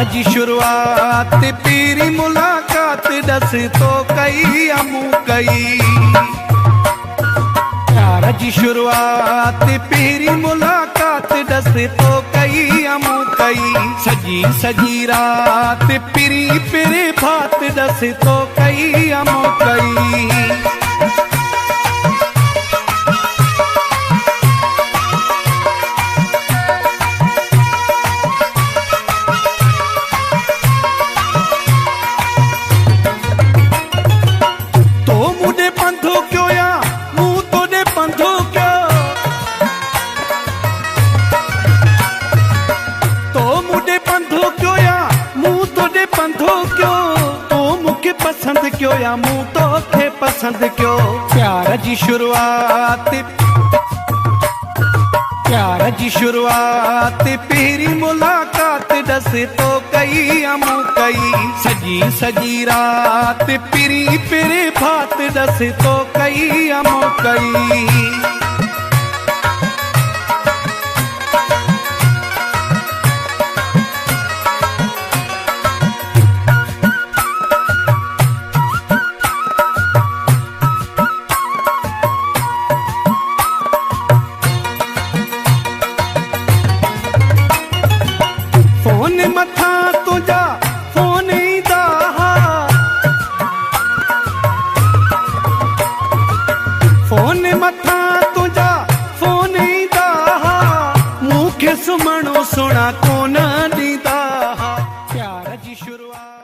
जी शुरुआत पहिरीं मुलाक़ात ॾस तो कई अमू कई। प्यार जी शुरुआत पहिरीं मुलाक़ात ॾस तो कई अमू कई। सजी सजी रात पिरी पिरे भात ॾस तो कई अमू कई। पसंद क्यों या मूं तो थे पसंद क्यों। प्यार जी शुरुआत पहिरीं मुलाक़ात ॾस तो कई अमू कई। सजी सजी रात पिरी पिरे भात ॾस तो कई अमू कई। फोन मथा तुझा फोन ईंदा हा, फोन मथा तुझा फोन ईंदा हा। मूंखे सुम्हणो सुहिणा कोन ॾींदा हा। प्यार जी शुरुआत